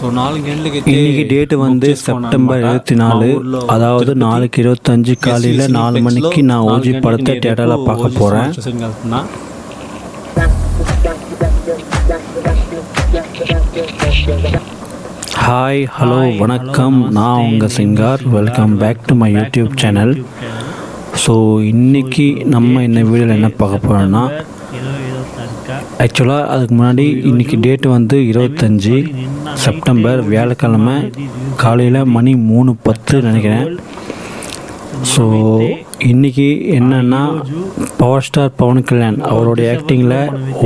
இன்னைக்கு டேட்டு வந்து செப்டம்பர் 24, அதாவது நாளைக்கு 25 காலையில் 4 மணிக்கு நான் ஓஜி படத்தை தியேட்டரில் பார்க்க போகிறேன். ஹாய், ஹலோ, வணக்கம். நான் உங்கள் சிங்கார். Welcome back to my YouTube channel. So இன்றைக்கி நம்ம இந்த வீடியோவில் என்ன பார்க்க போகிறோன்னா, ஆக்சுவலாக அதுக்கு முன்னாடி இன்றைக்கி டேட்டு வந்து 25 செப்டம்பர், வியாழக்கிழமை, காலையில் மணி 3:10 நினைக்கிறேன். ஸோ இன்றைக்கி என்னென்னா, பவர் ஸ்டார் பவன் கல்யாண் அவருடைய ஆக்டிங்கில்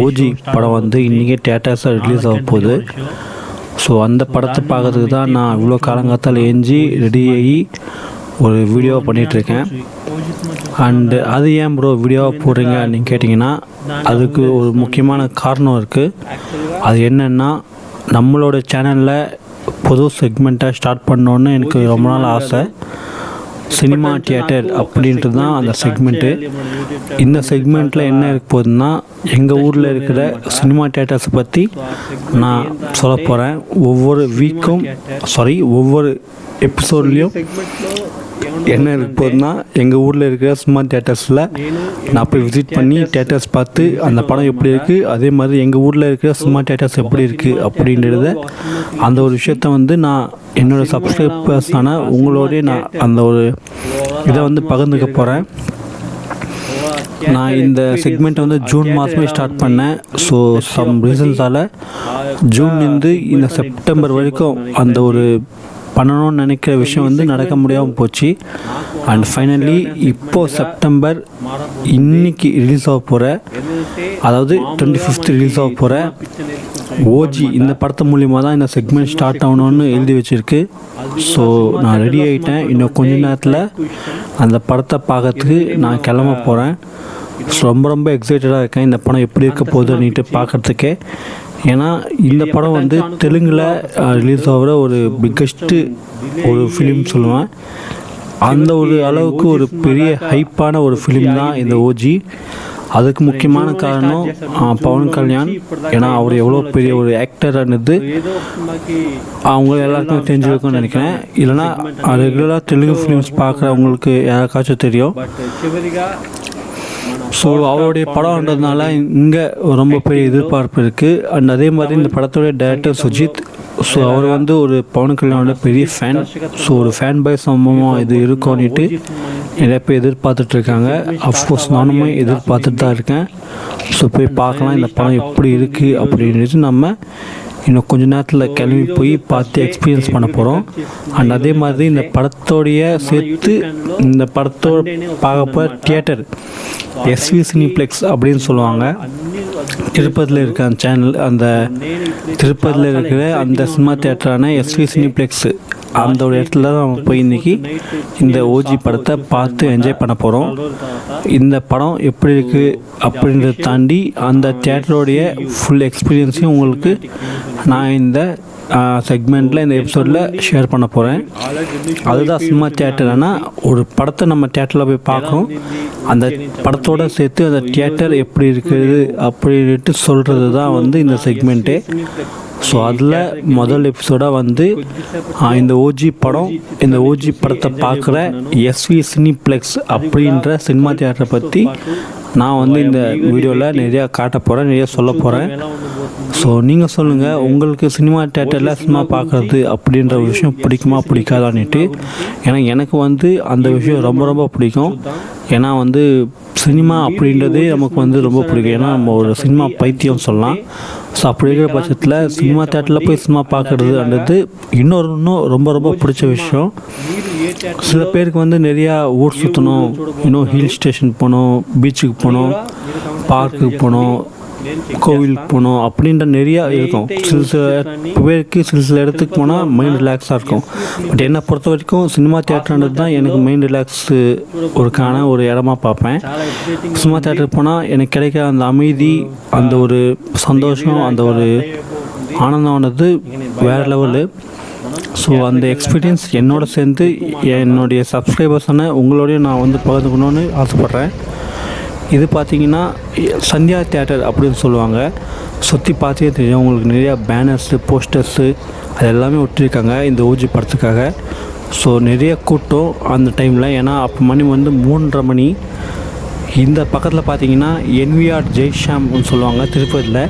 ஓஜி படம் வந்து இன்றைக்கி தியேட்டர்ஸில் ரிலீஸ் ஆக போகுது. ஸோ அந்த படத்தை பார்க்கறதுக்கு தான் நான் இவ்வளோ காலங்காத்தால் ஏஞ்சி ரெடியாகி ஒரு வீடியோ பண்ணிகிட்ருக்கேன். அண்டு அது ஏன் ப்ரோ வீடியோவாக போடுறீங்க அப்படின்னு கேட்டிங்கன்னா, அதுக்கு ஒரு முக்கியமான காரணம் இருக்குது. அது என்னென்னா, நம்மளோட சேனலில் புது செக்மெண்ட்டாக ஸ்டார்ட் பண்ணோன்னு எனக்கு ரொம்ப நாள் ஆசை. சினிமா தியேட்டர் அப்படின்ட்டு தான் அந்த செக்மெண்ட்டு. இந்த செக்மெண்ட்டில் என்ன இருக்க போகுதுன்னா, எங்கள் ஊரில் இருக்கிற சினிமா தியேட்டர்ஸை பற்றி நான் சொல்ல போகிறேன். ஒவ்வொரு எபிசோட்லேயும் என்ன இருக்க போகுதுன்னா, எங்கள் ஊரில் இருக்கிற சினிமா தியேட்டர்ஸில் நான் போய் விசிட் பண்ணி தியேட்டர்ஸ் பார்த்து அந்த படம் எப்படி இருக்குது, அதே மாதிரி எங்கள் ஊரில் இருக்கிற சினிமா தியேட்டர்ஸ் எப்படி இருக்குது அப்படின்றத, அந்த ஒரு விஷயத்த வந்து நான் என்னோடய சப்ஸ்கிரைபர்ஸான உங்களோடய நான் அந்த ஒரு இதை வந்து பகிர்ந்துக்க போகிறேன். நான் இந்த செக்மெண்ட்டை வந்து ஜூன் மாதமே ஸ்டார்ட் பண்ணேன். ஸோ சம் ரீசன்ஸால் ஜூன்லேருந்து இந்த செப்டம்பர் வரைக்கும் அந்த ஒரு பண்ணணும்னு நினைக்கிற விஷயம் வந்து நடக்க முடியாமல் போச்சு. அண்ட் ஃபைனலி இப்போது செப்டம்பர் இன்னைக்கு ரிலீஸ் ஆக போகிற, அதாவது 25th ரிலீஸ் ஆக போகிற ஓஜி இந்த படத்து மூலிமா தான் இந்த செக்மெண்ட் ஸ்டார்ட் ஆகணும்னு எழுதி வச்சுருக்கு. ஸோ நான் ரெடி ஆகிட்டேன். இன்னும் கொஞ்ச நேரத்தில் அந்த படத்தை பார்க்கறதுக்கு நான் கிளம்ப போகிறேன். ரொம்ப எக்ஸைட்டடாக இருக்கேன் இந்த படம் எப்படி இருக்க போகுதுன்னுட்டு பார்க்குறதுக்கே. ஏன்னா இந்த படம் வந்து தெலுங்கில் ரிலீஸ் ஆகிற ஒரு பிக்கஸ்ட்டு ஒரு ஃபிலிம் சொல்லுவேன். அந்த ஒரு அளவுக்கு ஒரு பெரிய ஹைப்பான ஒரு ஃபிலிம் தான் இந்த ஓஜி. அதுக்கு முக்கியமான காரணம் பவன் கல்யாண். ஏன்னா அவர் எவ்வளோ பெரிய ஒரு ஆக்டர்ன்றது அவங்க எல்லாருக்குமே தெரிஞ்சிருக்கும்னு நினைக்கிறேன். இல்லைனா ரெகுலராக தெலுங்கு ஃபிலிம்ஸ் பார்க்குறவங்களுக்கு யாருக்காச்சும் தெரியும். ஸோ அவருடைய படம்ன்றதுனால இங்கே ரொம்ப பெரிய எதிர்பார்ப்பு இருக்குது. அண்ட் அதே மாதிரி இந்த படத்தோடைய டைரக்டர் சுஜித். ஸோ அவர் வந்து ஒரு பவன் கல்யாணோட பெரிய ஃபேன். ஸோ ஒரு ஃபேன் பாய் சம்பவமாக இது இருக்கும்னுட்டு நிறைய பேர் எதிர்பார்த்துட்ருக்காங்க. அஃப்கோர்ஸ் நானுமே எதிர்பார்த்துட்டு தான் இருக்கேன். ஸோ போய் பார்க்கலாம் இந்த படம் எப்படி இருக்குது அப்படின்ட்டு நம்ம இன்னும் கொஞ்ச நேரத்தில் கிளம்பி போய் பார்த்து எக்ஸ்பீரியன்ஸ் பண்ண போகிறோம். அண்ட் அதே மாதிரி இந்த படத்தோடைய சேர்த்து இந்த படத்தோட பார்க்க போகிற தியேட்டர் எஸ்வி சினிப்ளெக்ஸ் அப்படின்னு சொல்லுவாங்க. திருப்பதியில் இருக்கிற அந்த சேனல், அந்த திருப்பதியில் இருக்கிற அந்த சினிமா தியேட்டரான எஸ்வி சினிப்ளெக்ஸு, அந்த ஒரு இடத்துல தான் நம்ம போய் இன்றைக்கி இந்த ஓஜி படத்தை பார்த்து என்ஜாய் பண்ண போகிறோம். இந்த படம் எப்படி இருக்குது அப்படின்றத தாண்டி அந்த தியேட்டரோடைய ஃபுல் எக்ஸ்பீரியன்ஸையும் உங்களுக்கு நான் இந்த செக்மெண்ட்டில் இந்த எபிசோடில் ஷேர் பண்ண போகிறேன். அதுதான் சினிமா தியேட்டர்னா, ஒரு படத்தை நம்ம தியேட்டரில் போய் பார்க்குறோம், அந்த படத்தோடு சேர்த்து அந்த தியேட்டர் எப்படி இருக்குது அப்படின்ட்டு சொல்கிறது தான் வந்து இந்த செக்மெண்ட்டே. ஸோ அதில் முதல் எபிசோடாக வந்து இந்த ஓஜி படத்தை பார்க்குற எஸ்வி சினிப்ளெக்ஸ் அப்படின்ற சினிமா தியேட்டரை பற்றி நான் வந்து இந்த வீடியோவில் நிறையா காட்ட போகிறேன், நிறையா சொல்ல போகிறேன். ஸோ நீங்கள் சொல்லுங்கள், உங்களுக்கு சினிமா தியேட்டரில் சினிமா பார்க்குறது அப்படின்ற ஒரு விஷயம் பிடிக்குமா பிடிக்காதான்னுட்டு. ஏன்னா எனக்கு வந்து அந்த விஷயம் ரொம்ப பிடிக்கும். ஏன்னா வந்து சினிமா அப்படின்றதே நமக்கு வந்து ரொம்ப பிடிக்கும். ஏன்னா நம்ம ஒரு சினிமா பைத்தியம் சொல்லலாம். ஸோ அப்படி இருக்கிற பட்சத்தில் சினிமா தியேட்டரில் போய் சினிமா பார்க்குறதுன்றது இன்னும் ரொம்ப பிடிச்ச விஷயம். சில பேருக்கு வந்து நிறையா ஊர் சுற்றணும், இன்னும் ஹில் ஸ்டேஷன் போகணும், பீச்சுக்கு போகணும், பார்க்குக்கு போகணும், கோவிலுக்கு போகணும் அப்படின்ற நிறையா இருக்கும். சில பேருக்கு சில இடத்துக்கு போனால் மைண்ட் ரிலாக்ஸாக இருக்கும். பட் என்னை பொறுத்த வரைக்கும் சினிமா தியேட்டர்ன்றது தான் எனக்கு மைண்ட் ரிலாக்ஸு ஒரு இடமா பார்ப்பேன். சினிமா தியேட்டருக்கு போனால் எனக்கு கிடைக்கிற அந்த அமைதி, அந்த ஒரு சந்தோஷம், அந்த ஒரு ஆனந்தமானது வேறு லெவலு. ஸோ அந்த எக்ஸ்பீரியன்ஸ் என்னோட சேர்ந்து என்னுடைய சப்ஸ்கிரைபர்ஸான உங்களோடையும் நான் வந்து பகிர்ந்துக்கணும்னு ஆசைப்பட்றேன். இது பார்த்திங்கன்னா சந்தியா தியேட்டர் அப்படின்னு சொல்லுவாங்க. சுற்றி பார்த்தே தெரியும் உங்களுக்கு, நிறையா பேனர்ஸு போஸ்டர்ஸு அது எல்லாமே ஒட்டியிருக்காங்க இந்த ஓஜி படத்துக்காக. ஸோ நிறைய கூட்டம் அந்த டைமில், ஏன்னா அப்போ மணி வந்து 3:30 மணி. இந்த பக்கத்தில் பார்த்தீங்கன்னா என்விஆர் ஜெய்ஷாம்னு சொல்லுவாங்க திருப்பதியில்,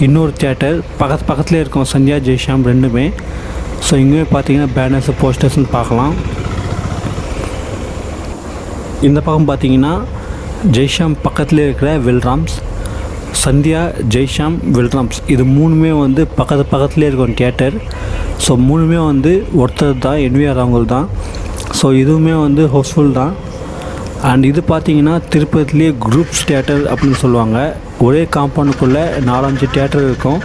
இன்னொரு தியேட்டர் பக்கத்துலேயே இருக்கும், சந்தியா ஜெய்ஷாம் ரெண்டுமே. ஸோ இங்கேயுமே பார்த்தீங்கன்னா பேனர்ஸு போஸ்டர்ஸ்னு பார்க்கலாம். இந்த பக்கம் பார்த்தீங்கன்னா ஜெய்ஷாம் பக்கத்துலேயே இருக்கிற வெல்ராம்ஸ், சந்தியா ஜெய்ஷாம் வெல்ராம்ஸ், இது மூணுமே வந்து பக்கத்துலேயே இருக்கும் தியேட்டர். ஸோ மூணுமே வந்து ஒருத்தர் தான், என்விஆர் அவங்க தான். ஸோ இதுவுமே வந்து ஹவுஸ்ஃபுல் தான். அண்ட் இது பார்த்தீங்கன்னா திருப்பதிலேயே குரூப்ஸ் தியேட்டர் அப்படின்னு சொல்லுவாங்க. ஒரே காம்பவுண்டுக்குள்ளே 4-5 தியேட்டர் இருக்கும்.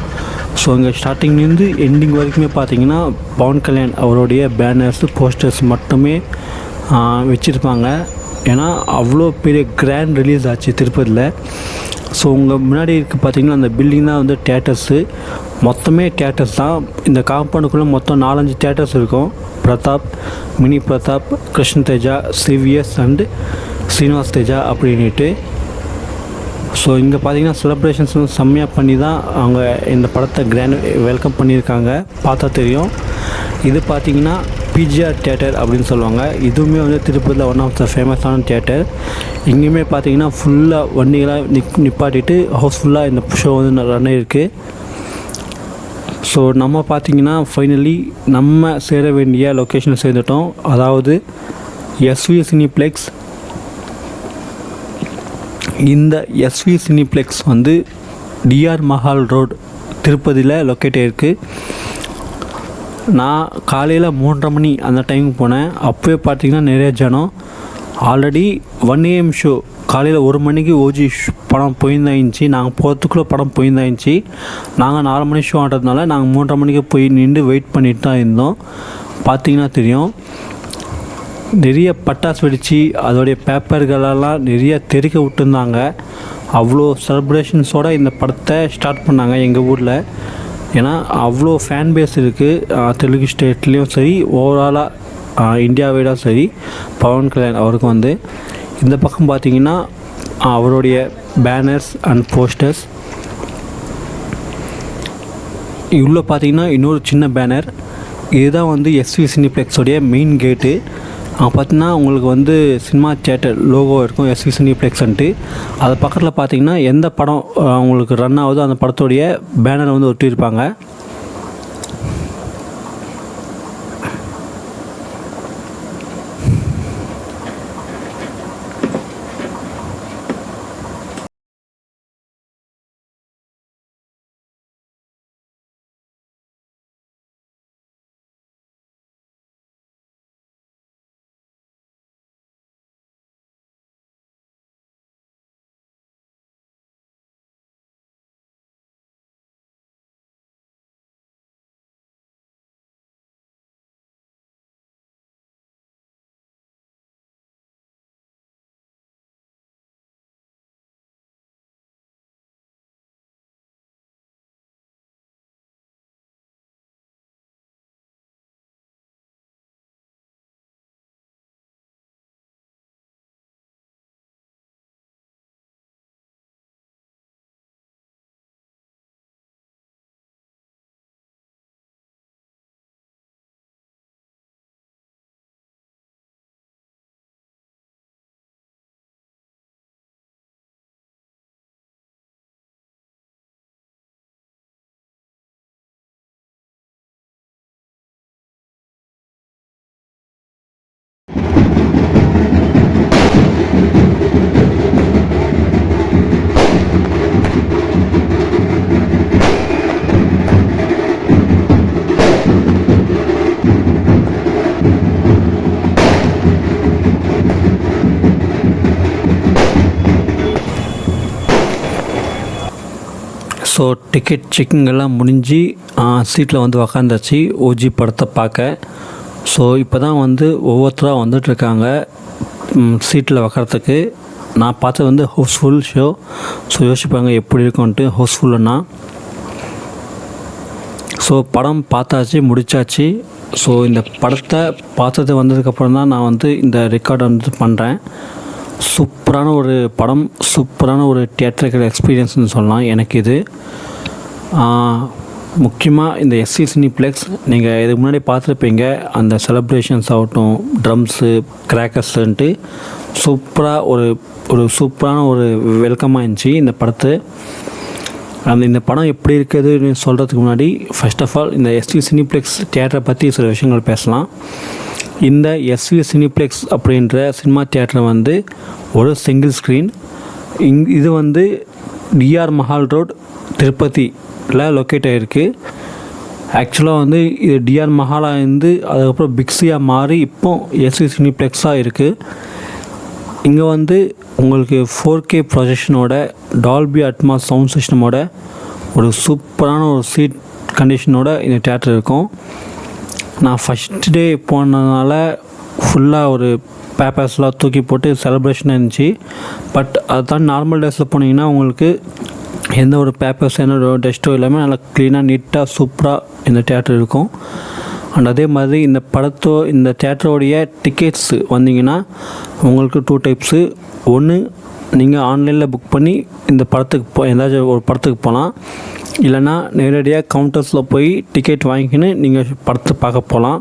ஸோ இங்கே ஸ்டார்டிங்லேருந்து எண்டிங் வரைக்குமே பார்த்தீங்கன்னா பவன் கல்யாண் அவருடைய பேனர்ஸு போஸ்டர்ஸ் மட்டுமே வச்சுருப்பாங்க. ஏன்னா அவ்வளோ பெரிய கிராண்ட் ரிலீஸ் ஆச்சு திருப்பதியில். ஸோ உங்கள் முன்னாடி இருக்குது பார்த்தீங்கன்னா அந்த பில்டிங் தான் வந்து தியேட்டர்ஸு, மொத்தமே தியேட்டர்ஸ் தான். இந்த காம்பவுண்டுக்குள்ளே மொத்தம் 4-5 தியேட்டர்ஸ் இருக்கும். Pratap, mini Pratap, Krishna Teja, CVS and Srinivas Teja அப்படின்ட்டு. ஸோ இங்கே பார்த்தீங்கன்னா செலிப்ரேஷன்ஸ் செம்மையாக பண்ணி தான் அவங்க இந்த படத்தை கிராண்ட் வெல்கம் பண்ணியிருக்காங்க, பார்த்தா தெரியும். இது பார்த்தீங்கன்னா பிஜிஆர் தியேட்டர் அப்படின்னு சொல்லுவாங்க. இதுவுமே வந்து திருப்பதியில் ஒன் ஆஃப் த ஃபேமஸான தியேட்டர். இங்கேயுமே பார்த்தீங்கன்னா ஃபுல்லாக வண்டிகளாக நிப்பாட்டிட்டு ஹவுஸ்ஃபுல்லாக இந்த ஷோ வந்து ரன் ஆகிருக்கு. ஸோ நம்ம பார்த்திங்கன்னா ஃபைனலி நம்ம சேர வேண்டிய லொக்கேஷனை சேர்ந்துட்டோம். அதாவது எஸ்வி சினிப்ளெக்ஸ். இந்த எஸ்வி சினிப்ளெக்ஸ் வந்து டிஆர் மஹால் ரோட் திருப்பதியில் லொக்கேட் ஆகிருக்கு. நான் காலையில் 3:30 மணி அந்த டைமுக்கு போனேன். அப்போவே பார்த்திங்கன்னா நிறைய ஜனம். ஆல்ரெடி 1 AM ஷோ காலையில் 1 மணிக்கு ஓஜி படம் போயிருந்தாயிடுச்சு. நாங்கள் போகிறதுக்குள்ளே படம் போயிருந்தாயிடுச்சு. நாங்கள் 4 மணி ஷோ ஆடுறதுனால நாங்கள் 3:30 மணிக்கு போய் நின்று வெயிட் பண்ணிட்டு தான் இருந்தோம். பார்த்திங்கன்னா தெரியும், நிறைய பட்டாசு வெடித்து அதோடைய பேப்பர்களெல்லாம் நிறைய தெறிக்க விட்டுருந்தாங்க. அவ்வளோ செலிப்ரேஷன்ஸோடு இந்த படத்தை ஸ்டார்ட் பண்ணாங்க எங்கள் ஊரில். ஏன்னா அவ்வளோ ஃபேன் பேஸ் இருக்குது தெலுங்கு ஸ்டேட்லேயும் சரி, ஓவராலாக இந்தியாவிடம் சரி. பவன் கல்யாண் அவருக்கு வந்து இந்த பக்கம் பார்த்திங்கன்னா அவருடைய பேனர்ஸ் அண்ட் போஸ்டர்ஸ். இவ்வளோ பார்த்திங்கன்னா இன்னொரு சின்ன பேனர், இதுதான் வந்து எஸ்வி சினிப்ளெக்ஸோடைய மெயின் கேட்டு. பார்த்திங்கன்னா உங்களுக்கு வந்து சினிமா தியேட்டர் லோகோ இருக்கும், எஸ்வி சினிப்ளெக்ஸ்ன்ட்டு. அது பக்கத்தில் பார்த்திங்கன்னா எந்த படம் உங்களுக்கு ரன் ஆகுதோ அந்த படத்தோடைய பேனர் வந்து ஒட்டியிருப்பாங்க. ஸோ டிக்கெட் செக்கிங் எல்லாம் முடிஞ்சு சீட்டில் வந்து உக்காந்தாச்சு ஓஜி படத்தை பார்க்க. ஸோ இப்போ தான் வந்து ஒவ்வொருத்தராக வந்துட்டுருக்காங்க சீட்டில் உக்காரத்துக்கு. நான் பார்த்தது வந்து ஹவுஸ்ஃபுல் ஷோ. ஸோ யோசிப்பாங்க எப்படி இருக்கும்ன்ட்டு ஹவுஸ்ஃபுல்லுன்னா. ஸோ படம் பார்த்தாச்சு, முடித்தாச்சு. ஸோ இந்த படத்தை பார்த்தது வந்ததுக்கப்புறம் தான் நான் வந்து இந்த ரெக்கார்டை வந்து பண்ணுறேன். சூப்பரான ஒரு படம், சூப்பரான ஒரு தியேட்டர்கள் எக்ஸ்பீரியன்ஸ்னு சொல்லலாம் எனக்கு இது. முக்கியமாக இந்த எஸ்வி சினிப்ளெக்ஸ் நீங்கள் இதுக்கு முன்னாடி பார்த்துருப்பீங்க. அந்த செலிப்ரேஷன்ஸ் ஆகட்டும், ட்ரம்ஸு, கிராக்கர்ஸுன்ட்டு சூப்பராக ஒரு சூப்பரான ஒரு வெல்கமாக இருந்துச்சு இந்த படத்தை. இந்த படம் எப்படி இருக்குதுன்னு சொல்கிறதுக்கு முன்னாடி ஃபர்ஸ்ட் ஆஃப் ஆல் இந்த எஸ்வி சினிப்ளெக்ஸ் தியேட்டரை பற்றி சில விஷயங்கள் பேசலாம். இந்த எஸ்வி சினிப்ளெக்ஸ் அப்படின்ற சினிமா தியேட்டர் வந்து ஒரு சிங்கிள் ஸ்க்ரீன். இது வந்து டிஆர் மஹால் ரோட், திருப்பதியில் லொக்கேட் ஆகிருக்கு. ஆக்சுவலாக வந்து இது டிஆர் மஹாலாக இருந்து அதுக்கப்புறம் பிக்ஸியாக மாறி இப்போ எஸ்வி சினிப்ளெக்ஸாக இருக்குது. இங்கே வந்து உங்களுக்கு 4K ப்ரொஜெக்ஷனோட, டால்பி அட்மாஸ் சவுண்ட் சிஸ்டமோட, ஒரு சூப்பரான ஒரு சீட் கண்டிஷனோட இந்த தியேட்டர் இருக்கும். நான் ஃபஸ்ட் டே போனதுனால ஃபுல்லாக ஒரு பேப்பர்ஸ்லாம் தூக்கி போட்டு செலிப்ரேஷனாக இருந்துச்சு. பட் அதுதான் நார்மல் டேஸில் போனீங்கன்னா உங்களுக்கு எந்த ஒரு பேப்பர்ஸ், எந்த ஒரு டஸ்ட்டோ இல்லாமல் நல்லா க்ளீனாக நீட்டாக சூப்பராக இந்த தியேட்டர் இருக்கும். அண்ட் அதே மாதிரி இந்த தியேட்டரோடைய டிக்கெட்ஸ் வந்தீங்கன்னா உங்களுக்கு 2 டைப்ஸு. ஒன்று, நீங்கள் ஆன்லைனில் புக் பண்ணி இந்த படத்துக்கு ஏதாச்சும் ஒரு படத்துக்கு போகலாம். இல்லைனா நேரடியாக கவுண்டர்ஸில் போய் டிக்கெட் வாங்கிக்கின்னு நீங்கள் படத்தை பார்க்க போகலாம்.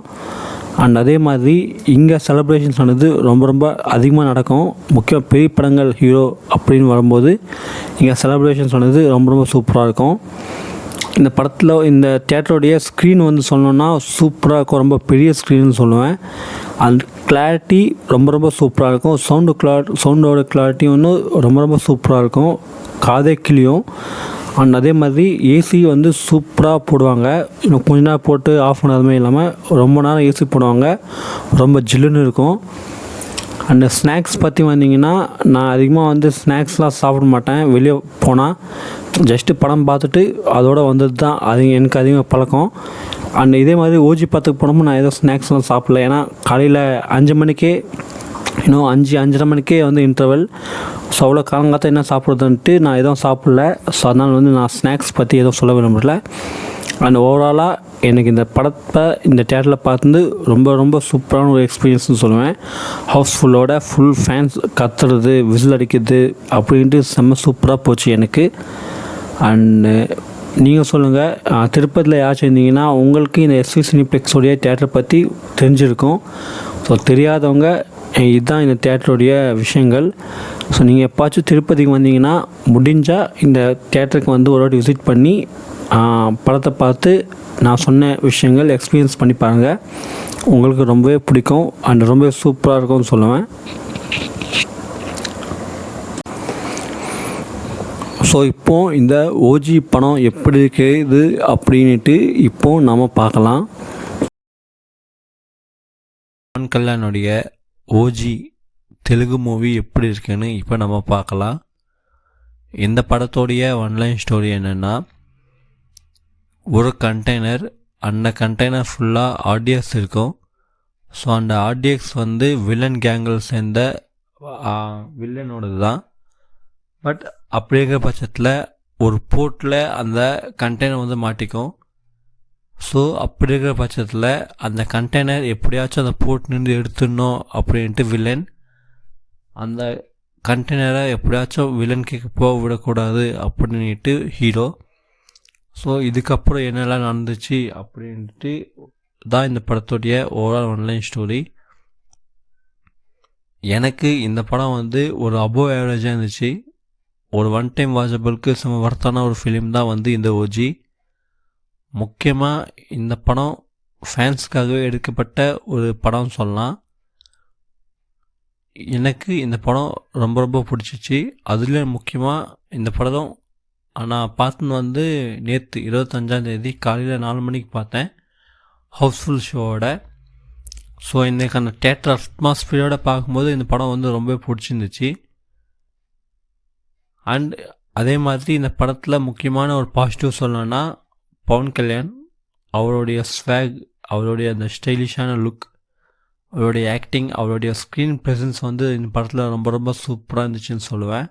அண்ட் அதே மாதிரி இங்கே செலிப்ரேஷன்ஸ் ஆனது ரொம்ப அதிகமாக நடக்கும். முக்கியம் பெரிய படங்கள் ஹீரோ அப்படின்னு வரும்போது இங்கே செலிப்ரேஷன்ஸ் ஆனது ரொம்ப சூப்பராக இருக்கும். இந்த படத்தில் இந்த தியேட்டருடைய ஸ்க்ரீன் வந்து சொல்லணுன்னா சூப்பராக இருக்கும். ரொம்ப பெரிய ஸ்க்ரீன்னு சொல்லுவேன். அந்த கிளாரிட்டி ரொம்ப சூப்பராக இருக்கும். சவுண்டோட கிளாரிட்டி வந்து ரொம்ப சூப்பராக இருக்கும், காதே கிளியும். அண்ட் அதே மாதிரி ஏசி வந்து சூப்பராக போடுவாங்க. இன்னும் கொஞ்ச நேரம் போட்டு ஆஃப் பண்ணாதமே இல்லாமல் ரொம்ப நேரம் ஏசி போடுவாங்க. ரொம்ப ஜில்லுன்னு இருக்கும். அண்ட் ஸ்நாக்ஸ் பற்றி வந்தீங்கன்னா, நான் அதிகமாக வந்து ஸ்நாக்ஸ்லாம் சாப்பிட மாட்டேன். வெளியே போனால் ஜஸ்ட்டு படம் பார்த்துட்டு அதோடு வந்தது தான் எனக்கு அதிகமாக பழக்கம். அண்ட் இதே மாதிரி ஓஜி படத்துக்கு போனோம்னா நான் எதுவும் ஸ்நாக்ஸ்லாம் சாப்பிடல. ஏன்னா காலையில் 5 மணிக்கே, இன்னும் 5-5:30 மணிக்கே வந்து இன்டர்வல். ஸோ அவ்வளோ காலங்காலத்தை என்ன சாப்பிட்றதுன்ட்டு நான் எதுவும் சாப்பிடல. ஸோ அதனால் வந்து நான் ஸ்நாக்ஸ் பற்றி எதுவும் சொல்ல விரும்பல. அண்ட் ஓவராலாக எனக்கு இந்த படத்தை இந்த தியேட்டரில் பார்த்து ரொம்ப சூப்பரான ஒரு எக்ஸ்பீரியன்ஸ்னு சொல்லுவேன். ஹவுஸ்ஃபுல்லோட ஃபுல் ஃபேன்ஸ் கத்துறது, விசில் அடிக்கிறது அப்படின்ட்டு செம்ம சூப்பராக போச்சு எனக்கு. அண்டு நீங்கள் சொல்லுங்கள், திருப்பதியில் யாராச்சும் இருந்தீங்கன்னா உங்களுக்கு இந்த எஸ்வி சினிப்ளெக்ஸோடைய தியேட்டரை பற்றி தெரிஞ்சிருக்கும். ஸோ தெரியாதவங்க இதுதான் இந்த தியேட்டருடைய விஷயங்கள். ஸோ நீங்கள் எப்பாச்சும் திருப்பதிக்கு வந்தீங்கன்னா முடிஞ்சால் இந்த தியேட்டருக்கு வந்து ஒரு வாட்டி விசிட் பண்ணி படத்தை பார்த்து நான் சொன்ன விஷயங்கள் எக்ஸ்பீரியன்ஸ் பண்ணி பாருங்கள். உங்களுக்கு ரொம்பவே பிடிக்கும் அண்ட் ரொம்ப சூப்பராக இருக்கும்னு சொல்லுவேன். ஸோ இப்போது இந்த ஓஜி படம் எப்படி இருக்குது அப்படின்ட்டு இப்போது நாம் பார்க்கலாம். பவன் கல்யாணுடைய ஓஜி தெலுங்கு மூவி எப்படி இருக்குன்னு இப்போ நம்ம பார்க்கலாம். இந்த படத்தோடைய ஒன்லைன் ஸ்டோரி என்னென்னா, ஒரு கண்டெய்னர், அந்த கண்டெய்னர் ஃபுல்லாக ஆர்டிஎக்ஸ் இருக்கும். ஸோ அந்த ஆர்டிஎக்ஸ் வந்து வில்லன் கேங்கில் சேர்ந்த வில்லனோடது தான். பட் அப்படிங்கிற பட்சத்தில் ஒரு போர்ட்டில் அந்த கண்டெய்னர் வந்து மாட்டிக்கும். ஸோ அப்படி இருக்கிற பட்சத்தில் அந்த கண்டெய்னர் எப்படியாச்சும் அந்த போர்ட்லேருந்து எடுத்துடணும் அப்படின்ட்டு வில்லன் அந்த கண்டெய்னரை எப்படியாச்சும் வில்லனுக்கு போக விடக்கூடாது அப்படின்ட்டு ஹீரோ. ஸோ இதுக்கப்புறம் என்னெல்லாம் நடந்துச்சு அப்படின்ட்டு தான் இந்த படத்துடைய ஓவரால் ஒன்லைன் ஸ்டோரி. எனக்கு இந்த படம் வந்து ஒரு அபோவ் ஆவரேஜாக இருந்துச்சு. ஒரு ஒன் டைம் வாட்சபிளுக்கு செம வர்த்தான ஒரு ஃபிலிம் தான் வந்து இந்த ஓஜி. முக்கியமாக இந்த படம் ஃபேன்ஸ்க்காகவே எடுக்கப்பட்ட ஒரு படம் சொல்லலாம். எனக்கு இந்த படம் ரொம்ப பிடிச்சிச்சு. அதுலேயும் முக்கியமாக இந்த படம் நான் பார்த்துன்னு வந்து நேற்று 25ஆம் தேதி காலையில் 4 மணிக்கு பார்த்தேன், ஹவுஸ்ஃபுல் ஷோவோட. ஸோ இன்றைக்கான தியேட்டர் அட்மாஸ்பியரோடு பார்க்கும்போது இந்த படம் வந்து ரொம்ப பிடிச்சிருந்துச்சு. அண்ட் அதே மாதிரி இந்த படத்தில் முக்கியமான ஒரு பாசிட்டிவ் சொல்லணும்னா, பவன் கல்யாண் அவருடைய ஸ்வாக், அவருடைய அந்த ஸ்டைலிஷான லுக், அவருடைய ஆக்டிங், அவருடைய ஸ்க்ரீன் ப்ரெசன்ஸ் வந்து இந்த படத்தில் ரொம்ப சூப்பராக இருந்துச்சுன்னு சொல்லுவேன்.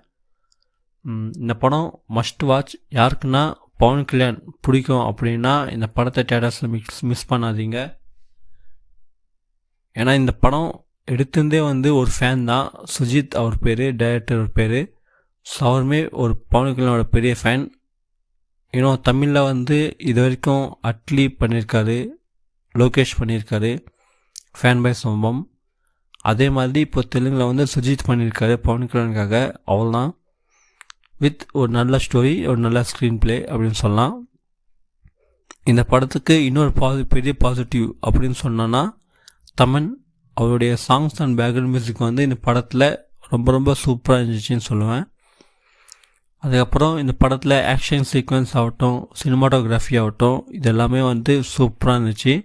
இந்த படம் மஸ்ட் வாட்ச். யாருக்குன்னா பவன் கல்யாண் பிடிக்கும் அப்படின்னா இந்த படத்தை தியேட்டர்ஸில் மிஸ் பண்ணாதீங்க. ஏன்னா இந்த படம் எடுத்திருந்தே வந்து ஒரு ஃபேன் தான், சுஜித் அவர் பேர், டைரக்டர் பேர். ஸோ அவருமே ஒரு பவன் கல்யாணோட பெரிய ஃபேன். தமிழில் வந்து இது வரைக்கும் அட்லி பண்ணியிருக்காரு, லோகேஷ் பண்ணியிருக்காரு ஃபேன் பாய் சம்பவம். அதே மாதிரி இப்போ தெலுங்கில் வந்து சுஜித் பண்ணியிருக்காரு பவன் கல்யாணுக்காக. அவ்வளோதான், வித் ஒரு நல்ல ஸ்டோரி, ஒரு நல்ல ஸ்க்ரீன் ப்ளே அப்படின்னு சொல்லலாம். இந்த படத்துக்கு இன்னொரு பெரிய பாசிட்டிவ் அப்படின்னு சொன்னோன்னா, தமன் அவருடைய சாங்ஸ் அண்ட் பேக்ரவுண்ட் மியூசிக் வந்து இந்த படத்தில் ரொம்ப ரொம்ப சூப்பராக இருந்துச்சுன்னு சொல்லுவேன். அதுக்கப்புறம் இந்த படத்தில் ஆக்ஷன் சீக்வன்ஸ் ஆகட்டும், சினிமாட்டோகிராஃபி ஆகட்டும், இது எல்லாமே வந்து சூப்பராக இருந்துச்சு.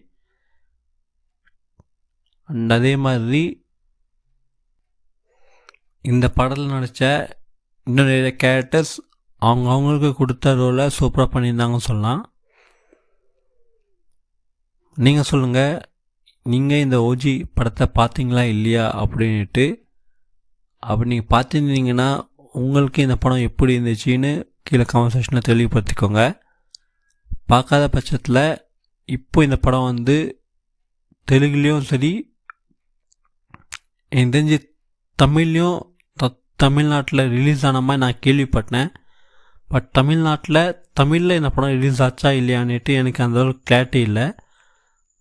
அண்ட் அதே மாதிரி இந்த படத்தில் நடித்த இன்னும் நிறைய கேரக்டர்ஸ் அவங்களுக்கு கொடுத்த ரோலை சூப்பராக பண்ணியிருந்தாங்கன்னு சொல்லலாம். நீங்கள் சொல்லுங்கள், நீங்கள் இந்த ஓஜி படத்தை பார்த்தீங்களா இல்லையா அப்படின்ட்டு. அப்படி நீங்கள் பார்த்துருந்தீங்கன்னா உங்களுக்கு இந்த படம் எப்படி இருந்துச்சுன்னு கீழே கமெண்ட் செக்ஷனில் தெளிவுபடுத்திக்கோங்க. பார்க்காத பட்சத்தில் இப்போ இந்த படம் வந்து தெலுங்குலேயும் சரி, எனக்கு தெரிஞ்சு தமிழ்லேயும் தமிழ்நாட்டில் ரிலீஸ் ஆன மாதிரி நான் கேள்விப்பட்டேன். பட் தமிழில் இந்த படம் ரிலீஸ் ஆச்சா இல்லையான்னுட்டு எனக்கு அந்தளவுக்கு கிளாரிட்டி இல்லை.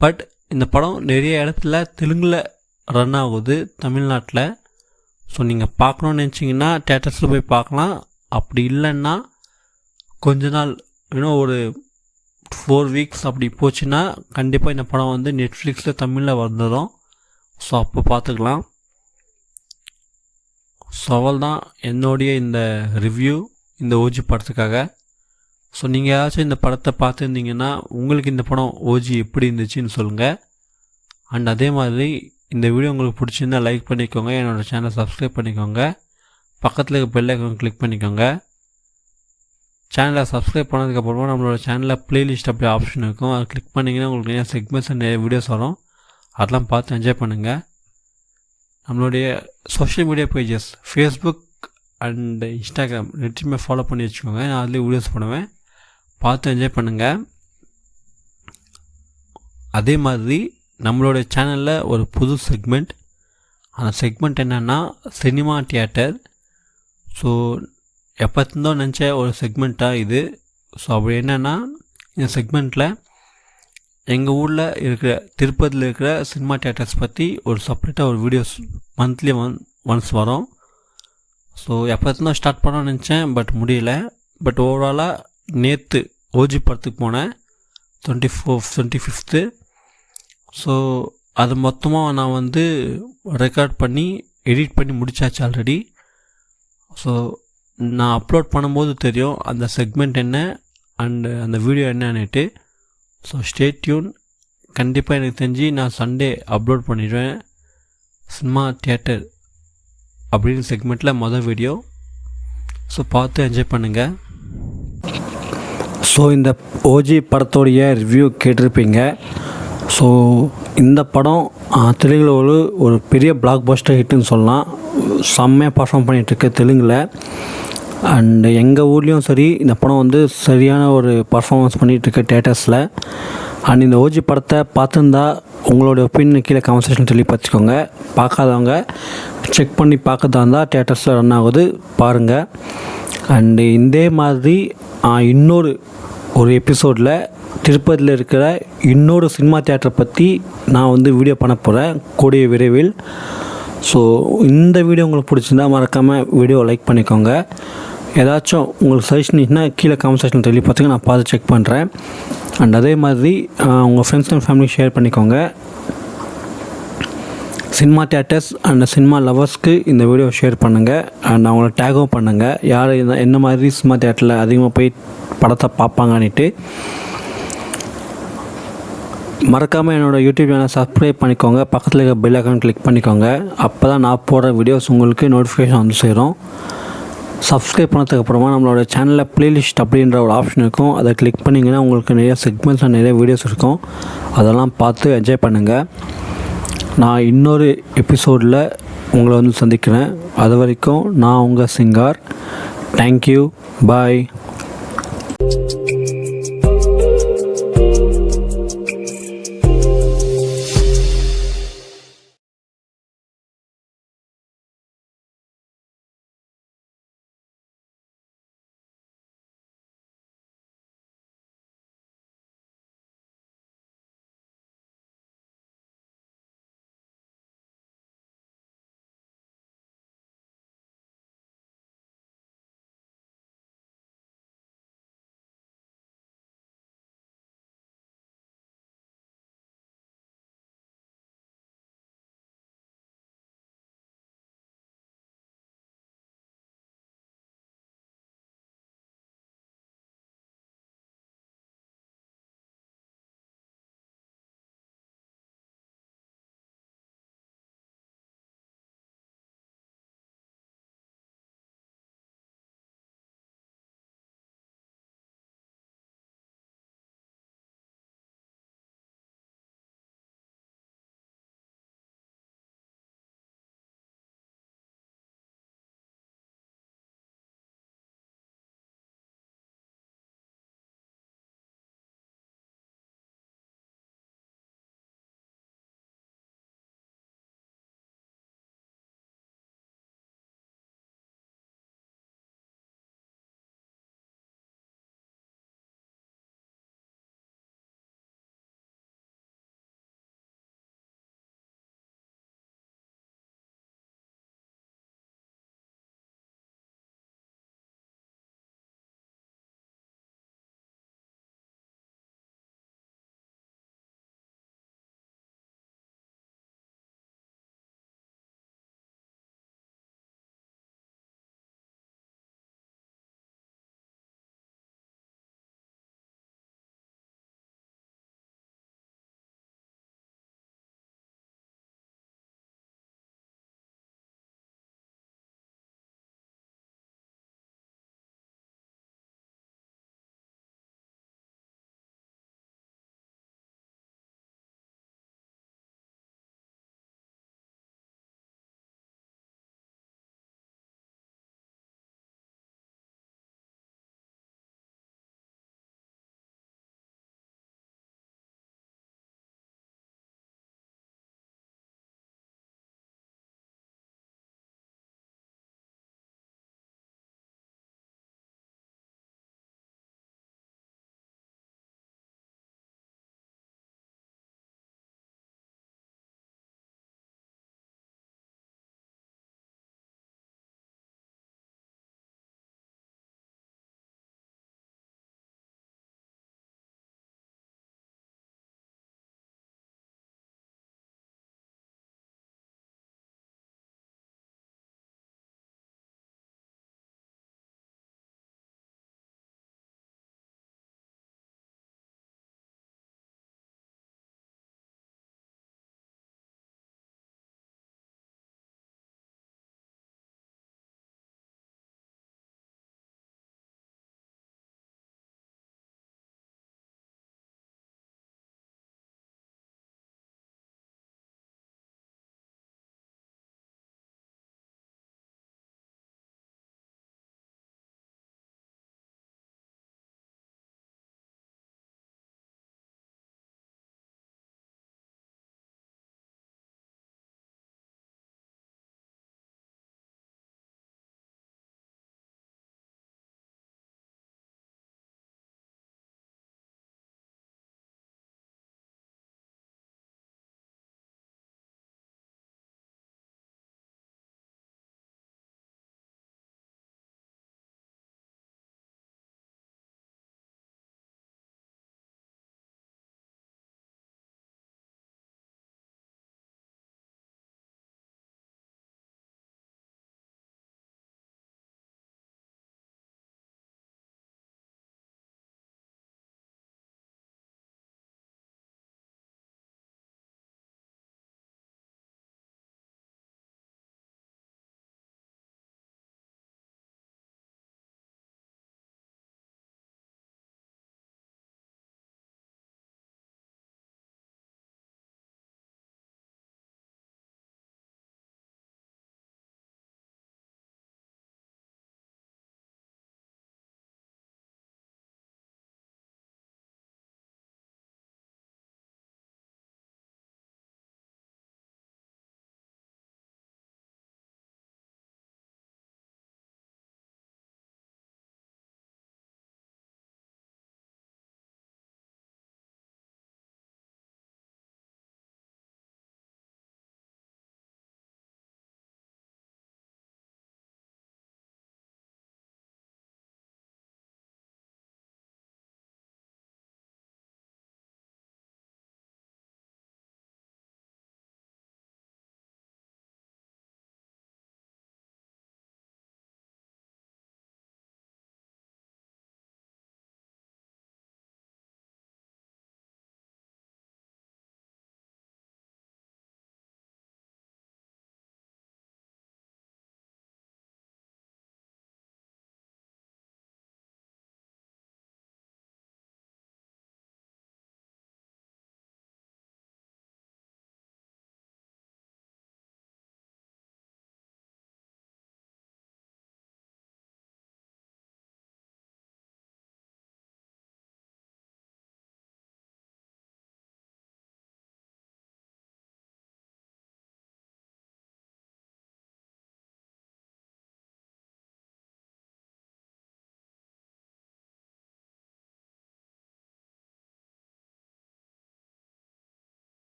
பட் இந்த படம் நிறைய இடத்துல தெலுங்கில் ரன் ஆகுது தமிழ்நாட்டில். ஸோ நீங்கள் பார்க்கணுன்னு நினச்சிங்கன்னா தேட்டர்ஸில் போய் பார்க்கலாம். அப்படி இல்லைன்னா கொஞ்ச நாள் இன்னும் ஒரு 4 weeks அப்படி போச்சுன்னா கண்டிப்பாக இந்த படம் வந்து நெட்ஃப்ளிக்ஸில் தமிழில் வந்துடும். ஸோ அப்போ பார்த்துக்கலாம். ஸோ அவள் தான் என்னுடைய இந்த ரிவ்யூ இந்த ஓஜி படத்துக்காக. ஸோ நீங்கள் ஏதாச்சும் இந்த படத்தை பார்த்துருந்தீங்கன்னா உங்களுக்கு இந்த படம் ஓஜி எப்படி இருந்துச்சுன்னு சொல்லுங்கள். அண்ட் அதே மாதிரி இந்த வீடியோ உங்களுக்கு பிடிச்சிருந்தா லைக் பண்ணிக்கோங்க, என்னோடய சேனலை சப்ஸ்கிரைப் பண்ணிக்கோங்க, பக்கத்தில் இருக்க பெல் ஐக்கான் கிளிக் பண்ணிக்கோங்க. சேனலை சப்ஸ்கிரைப் பண்ணதுக்கப்புறமா நம்மளோட சேனலில் ப்ளேலிஸ்ட் அப்படி ஆப்ஷன் இருக்கும், அதை கிளிக் பண்ணிங்கன்னா உங்களுக்கு நிறைய செக்மெண்ட்ஸ் நிறைய வீடியோஸ் வரும். அதெல்லாம் பார்த்து என்ஜாய் பண்ணுங்கள். நம்மளுடைய social media pages Facebook and Instagram ரெண்டுமே ஃபாலோ பண்ணி வச்சுக்கோங்க. நான் அதுலேயே வீடியோஸ் பண்ணுவேன், பார்த்து என்ஜாய் பண்ணுங்கள். அதே மாதிரி நம்மளோட சேனலில் ஒரு புது செக்மெண்ட், அந்த செக்மெண்ட் என்னென்னா சினிமா தியேட்டர். ஸோ எப்போத்திருந்தோ நினச்ச ஒரு செக்மெண்ட்டாக இது. ஸோ அப்படி என்னென்னா இந்த செக்மெண்ட்டில் எங்கள் ஊரில் இருக்கிற திருப்பதியில் இருக்கிற சினிமா தியேட்டர்ஸ் பற்றி ஒரு செப்பரேட்டாக ஒரு வீடியோஸ் மந்த்லி ஒன்ஸ் வரும். ஸோ எப்போத்திருந்தோ ஸ்டார்ட் பண்ணணும்னு நினச்சேன், பட் முடியல. பட் ஓவராலாக நேற்று ஓஜி படத்துக்கு போனேன் 25th. ஸோ அது மொத்தமாக நான் வந்து ரெக்கார்ட் பண்ணி எடிட் பண்ணி முடித்தாச்சு ஆல்ரெடி. ஸோ நான் அப்லோட் பண்ணும்போது தெரியும் அந்த செக்மெண்ட் என்ன அண்டு அந்த வீடியோ என்னன்னுட்டு. So stay tuned. கண்டிப்பாக எனக்கு தெரிஞ்சு நான் சண்டே அப்லோட் பண்ணிடுவேன் சினிமா தியேட்டர் அப்படின்னு செக்மெண்ட்டில் மொதல் வீடியோ. ஸோ பார்த்து என்ஜாய் பண்ணுங்கள். ஸோ இந்த ஓஜி படத்தோடைய ரிவ்யூ கேட்டிருப்பீங்க. ஸோ இந்த படம் தெலுங்கில் ஒரு பெரிய பிளாக் பஸ்டர் ஹிட்டுன்னு சொல்லலாம். செம்மையாக பர்ஃபார்ம் பண்ணிகிட்ருக்கு தெலுங்கில். அண்டு எங்கள் ஊர்லேயும் சரி இந்த படம் வந்து சரியான ஒரு பர்ஃபார்மன்ஸ் பண்ணிகிட்ருக்கு தேட்டர்ஸில். அண்ட் இந்த ஓஜி படத்தை பார்த்துருந்தா உங்களோட ஒப்பீனியன் கீழே கமெண்ட் செக்ஷன் சொல்லி பார்த்துக்கோங்க. பார்க்காதவங்க செக் பண்ணி பார்க்கறதா இருந்தால் தேட்டர்ஸில் ரன் ஆகுது, பாருங்கள். அண்டு இதே மாதிரி இன்னொரு எபிசோடில் திருப்பதியில் இருக்கிற இன்னொரு சினிமா தியேட்டரை பற்றி நான் வந்து வீடியோ பண்ண போகிறேன் கூடிய விரைவில். ஸோ இந்த வீடியோ உங்களுக்கு பிடிச்சிருந்தால் மறக்காமல் வீடியோ லைக் பண்ணிக்கோங்க. ஏதாச்சும் உங்களுக்கு சஜஷன் இருந்துச்சுன்னா கீழே கமெண்ட் செக்ஷன் சொல்லி பார்த்துக்க, நான் பார்த்து செக் பண்ணுறேன். அண்ட் அதே மாதிரி உங்கள் ஃப்ரெண்ட்ஸ் அண்ட் ஃபேமிலி ஷேர் பண்ணிக்கோங்க. சினிமா தியேட்டர்ஸ் அண்ட் சினிமா லவர்ஸ்க்கு இந்த வீடியோ ஷேர் பண்ணுங்கள். அண்ட் அவங்கள டேகும் பண்ணுங்கள், யார் என்ன மாதிரி சினிமா தியேட்டரில் அதிகமாக போய் படத்தை பார்ப்பாங்கன்னுட்டு. மறக்காமல் என்னோடய யூடியூப் சேனலை சப்ஸ்கிரைப் பண்ணிக்கோங்க, பக்கத்தில் இருக்க பெல் ஐக்கான் கிளிக் பண்ணிக்கோங்க. அப்போ தான் நான் போடுற வீடியோஸ் உங்களுக்கு நோட்டிஃபிகேஷன் வந்து சேரும். சப்ஸ்கிரைப் பண்ணதுக்கப்புறமா நம்மளோட சேனலில் ப்ளேலிஸ்ட் அப்படின்ற ஒரு ஆப்ஷன் இருக்கும், அதை கிளிக் பண்ணிங்கன்னா உங்களுக்கு நிறைய செக்மெண்ட்ஸ் அண்ட் நிறைய வீடியோஸ் இருக்கும், அதெல்லாம் பார்த்து என்ஜாய் பண்ணுங்கள். நான் இன்னொரு எபிசோடில் உங்களை வந்து சந்திக்கிறேன். அது வரைக்கும் நான் உங்கள் சிங்கார். தேங்க்யூ, பாய்.